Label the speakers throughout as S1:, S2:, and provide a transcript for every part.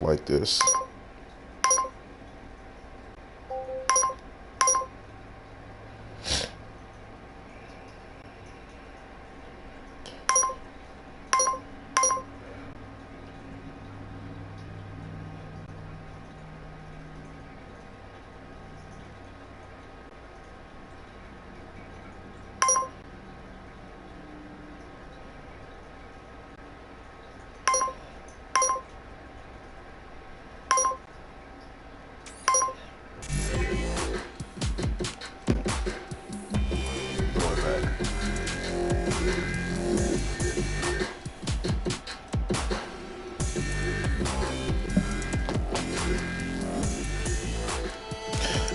S1: like this.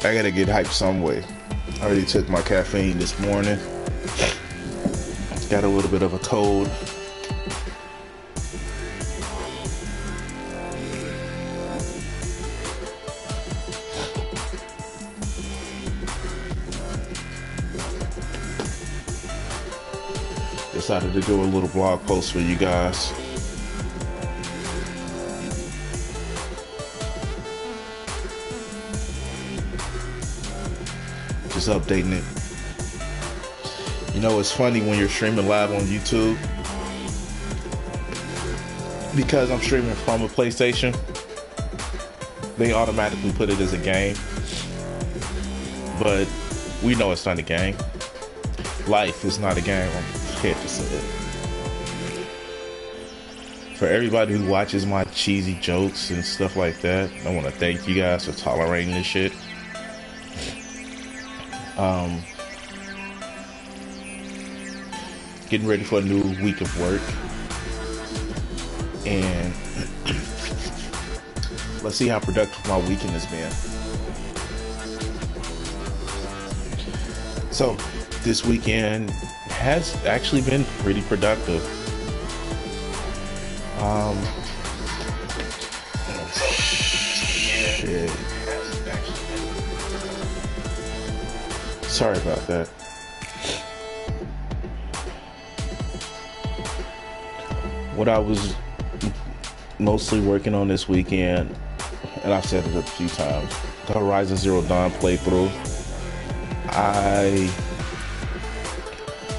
S1: I gotta get hyped some way. I already took my caffeine this morning. Got a little bit of a cold. Decided to do a little blog post for you guys. Just updating it. You know, it's funny when you're streaming live on YouTube, because I'm streaming from a PlayStation, they automatically put it as a game, but we know it's not a game. Life is not a game. I'm scared to say it. For everybody who watches my cheesy jokes and stuff like that, I want to thank you guys for tolerating this shit. Getting ready for a new week of work, and let's see how productive my weekend has been. So this weekend has actually been pretty productive. Shit. Sorry about that. What I was mostly working on this weekend, and I've said it a few times, the Horizon Zero Dawn playthrough. I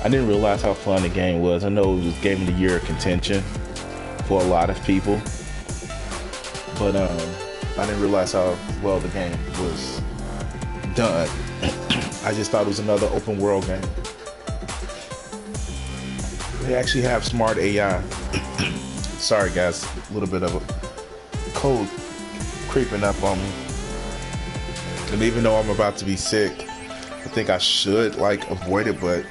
S1: didn't realize how fun the game was. I know it was Game of the Year contention for a lot of people, but I didn't realize how well the game was done. I just thought it was another open world game. They actually have smart AI. Sorry guys, a little bit of a cold creeping up on me. And even though I'm about to be sick, I think I should avoid it, but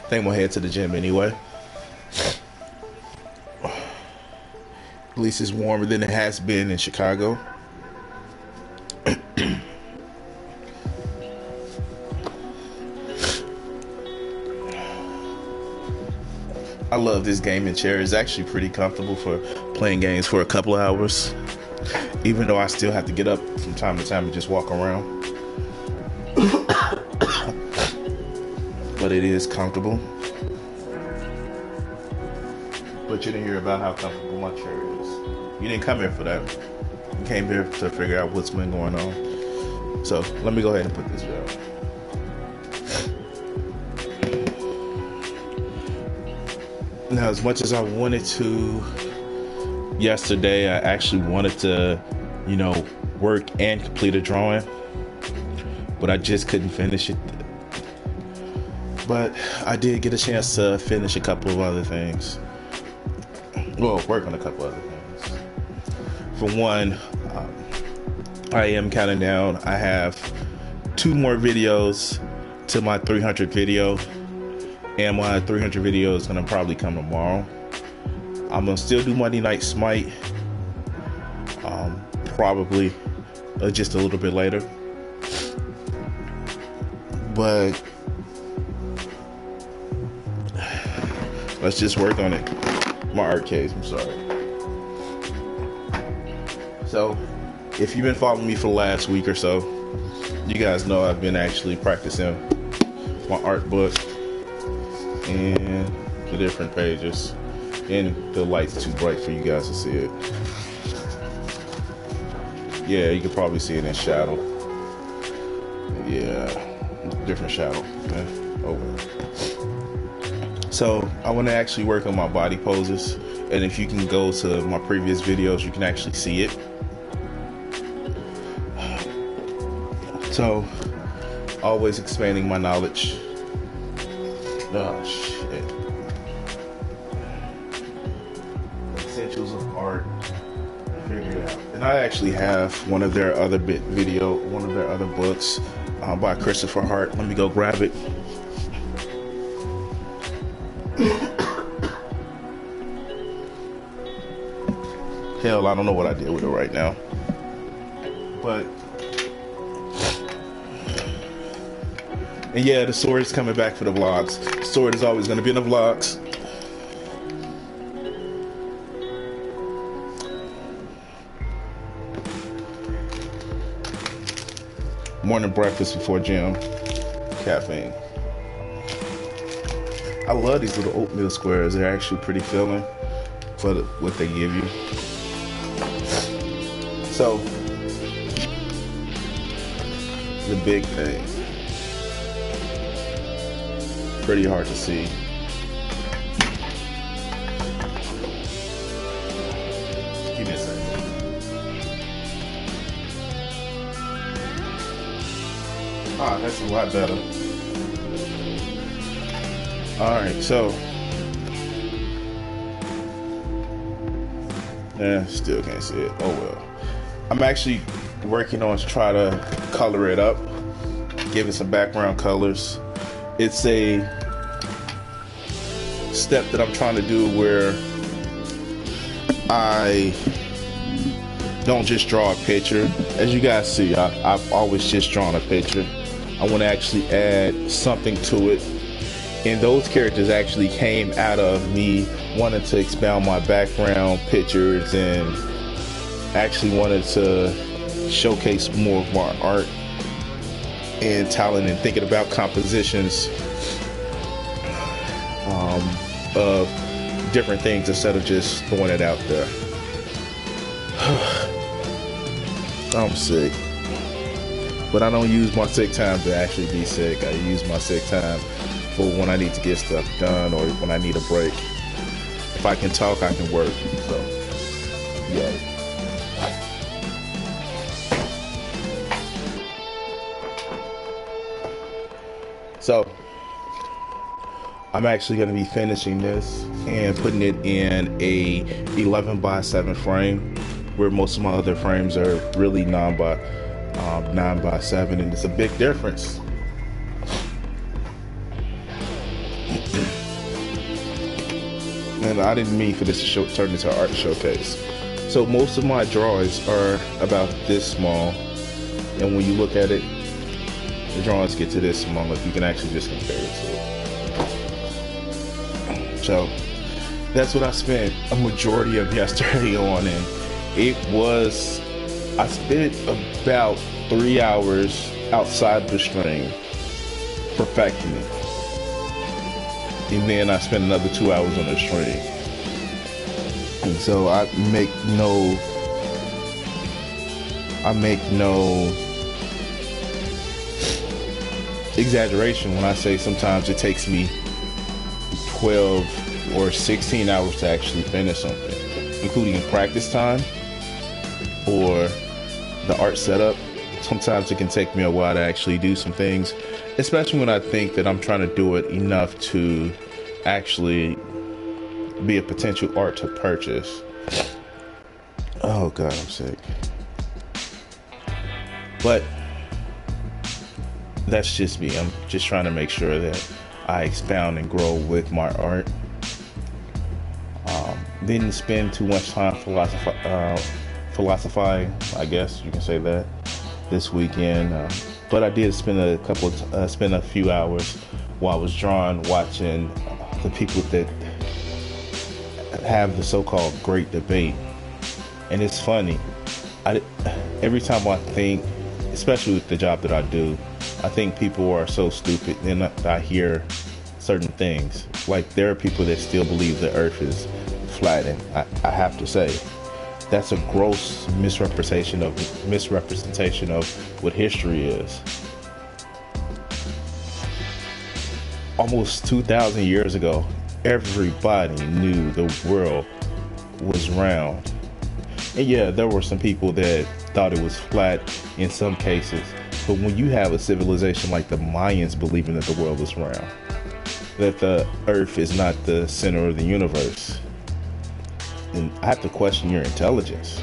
S1: I think I'm gonna head to the gym anyway. At least it's warmer than it has been in Chicago. I love this gaming chair. It's actually pretty comfortable for playing games for a couple of hours, even though I still have to get up from time to time and just walk around. But it is comfortable. But you didn't hear about how comfortable my chair is. You didn't come here for that. You came here to figure out what's been going on. So let me go ahead and put this down. Now, as much as I wanted to yesterday, I actually wanted to, work and complete a drawing, but I just couldn't finish it. But I did get a chance to finish a couple of other things. Well, work on a couple other things. For one, I am counting down. I have 2 more videos to my 300 video. And my 300 video is going to probably come tomorrow. I'm going to still do Monday Night Smite. Probably just a little bit later. But let's just work on it. My art case, I'm sorry. So, if you've been following me for the last week or so, you guys know I've been actually practicing my art book. and the different pages. And the light's too bright for you guys to see it. Yeah, you can probably see it in shadow. Yeah, different shadow. So I want to actually work on my body poses, and if you can go to my previous videos, you can actually see it. So always expanding my knowledge. Oh shit. Essentials of art. Figure it out. And I actually have one of their other books by Christopher Hart. Let me go grab it. Hell, I don't know what I did with it right now. But and yeah, the sword is coming back for the vlogs. The sword is always going to be in the vlogs. Morning breakfast before gym. Caffeine. I love these little oatmeal squares. They're actually pretty filling for what they give you. So, the big thing. Pretty hard to see. Give me a second. Ah, that's a lot better. Alright, so. Still can't see it. Oh well. I'm actually working on to try to color it up. Give it some background colors. It's a step that I'm trying to do where I don't just draw a picture. As you guys see, I've always just drawn a picture. I want to actually add something to it. And those characters actually came out of me wanting to expound my background pictures and actually wanted to showcase more of my art and talent and thinking about compositions of different things instead of just throwing it out there. I'm sick. But I don't use my sick time to actually be sick. I use my sick time for when I need to get stuff done or when I need a break. If I can talk, I can work. So, yeah. So, I'm actually going to be finishing this and putting it in a 11x7 frame, where most of my other frames are really 9x7, and it's a big difference. And I didn't mean for this to turn into an art showcase. So most of my drawings are about this small, and when you look at it, the drawings get to this small if you can actually just compare it to it. So that's what I spent a majority of yesterday on, and I spent about 3 hours outside the stream perfecting it. And then I spent another 2 hours on the stream. And so I make no exaggeration when I say sometimes it takes me 12 or 16 hours to actually finish something, including in practice time or the art setup. Sometimes it can take me a while to actually do some things, especially when I think that I'm trying to do it enough to actually be a potential art to purchase. Oh God, I'm sick. But that's just me. I'm just trying to make sure that I expound and grow with my art. Didn't spend too much time philosophizing, I guess you can say that, this weekend. But I did spend a few hours while I was drawing, watching the people that have the so-called great debate. And it's funny. Every time I think, especially with the job that I do, I think people are so stupid. Then I hear certain things. Like there are people that still believe the earth is flat, and I have to say that's a gross misrepresentation of what history is. Almost 2,000 years ago, everybody knew the world was round. And yeah, there were some people that thought it was flat in some cases. But when you have a civilization like the Mayans believing that the world is round, that the earth is not the center of the universe, then I have to question your intelligence.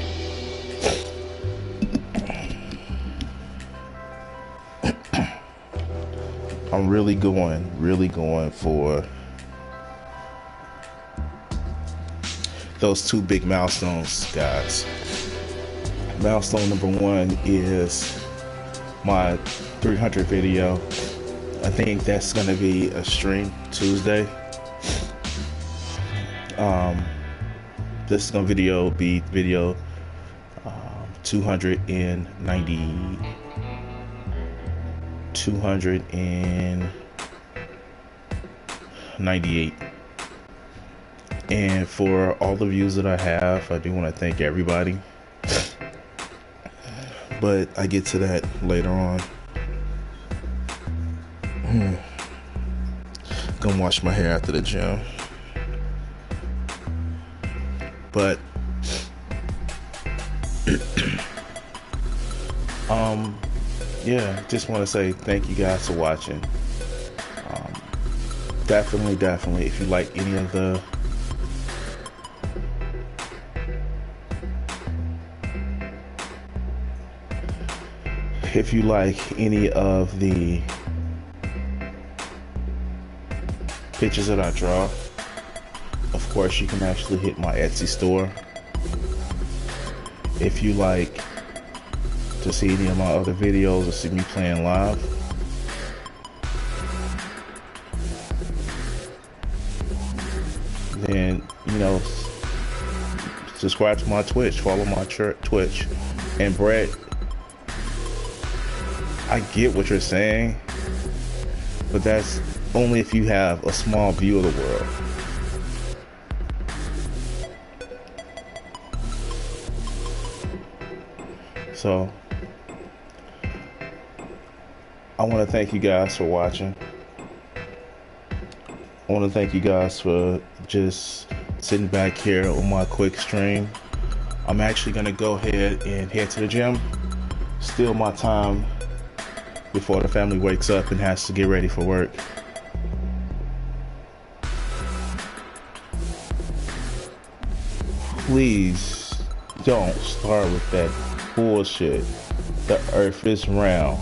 S1: I'm really going for those two big milestones, guys. Milestone number one is my 300 video. I think that's going to be a stream Tuesday. This is going to be video 298. And for all the views that I have, I do want to thank everybody. But I get to that later on. Gonna wash my hair after the gym. But yeah, just want to say thank you guys for watching. Definitely, if you like any of the pictures that I draw, of course you can actually hit my Etsy store. If you like to see any of my other videos or see me playing live, then subscribe to my Twitch, follow my Twitch. And Brett, I get what you're saying, but that's only if you have a small view of the world. So I want to thank you guys for watching. I want to thank you guys for just sitting back here on my quick stream. I'm actually going to go ahead and head to the gym. Steal my time before the family wakes up and has to get ready for work. Please don't start with that bullshit. The earth is round.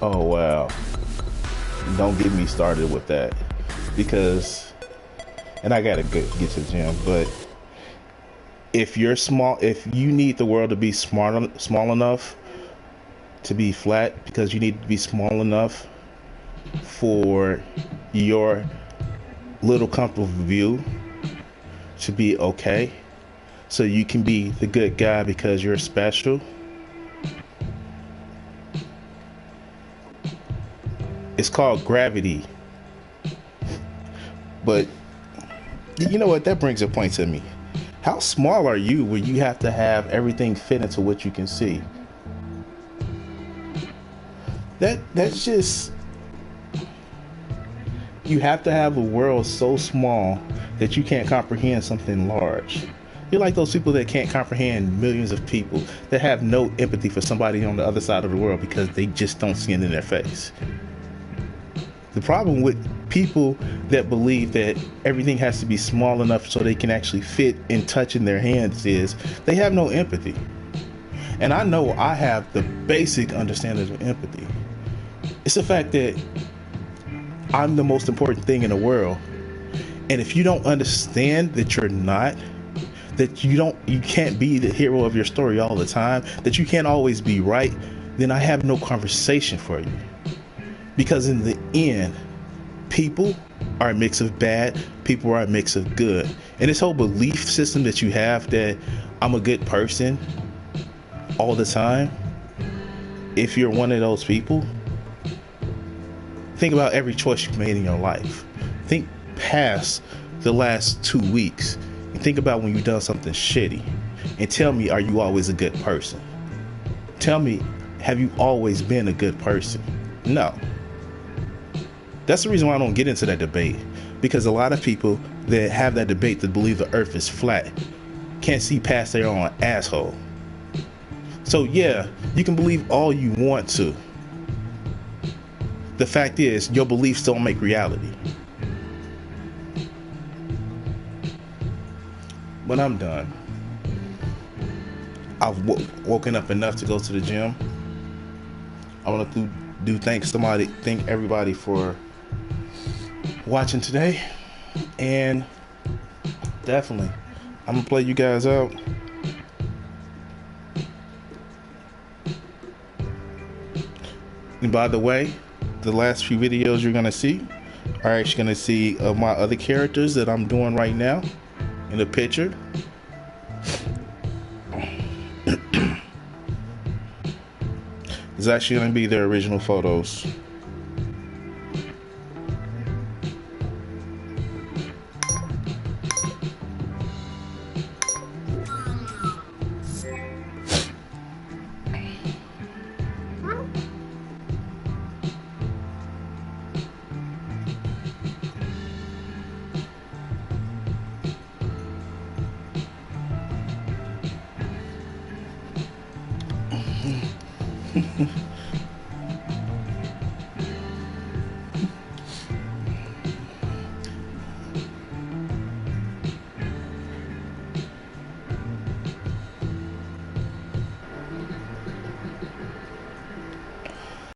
S1: Oh wow. Don't get me started with that, because, and I gotta get to the gym, but if you need the world to be small enough to be flat, because you need to be small enough for your little comfortable view to be okay, so you can be the good guy because you're special. It's called gravity. But you know what? That brings a point to me. How small are you when you have to have everything fit into what you can see? That's just, you have to have a world so small that you can't comprehend something large. You're like those people that can't comprehend millions of people, that have no empathy for somebody on the other side of the world because they just don't see it in their face. The problem with people that believe that everything has to be small enough so they can actually fit and touch in their hands is they have no empathy. And I know I have the basic understanding of empathy. It's the fact that I'm the most important thing in the world. And if you don't understand that you're not, that you can't be the hero of your story all the time, that you can't always be right, then I have no conversation for you. Because in the end, people are a mix of bad, people are a mix of good. And this whole belief system that you have that I'm a good person all the time, if you're one of those people, think about every choice you've made in your life. Think past the last 2 weeks and think about when you've done something shitty. And tell me, are you always a good person? Tell me, have you always been a good person? No. That's the reason why I don't get into that debate. Because a lot of people that have that debate that believe the earth is flat can't see past their own asshole. So yeah, you can believe all you want to. The fact is, your beliefs don't make reality. But I'm done. I've woken up enough to go to the gym. I want to thank everybody for watching today, and definitely I'm gonna play you guys out. And by the way, the last few videos you're gonna see are actually gonna see my other characters that I'm doing right now in the picture. It's actually going to be their original photos.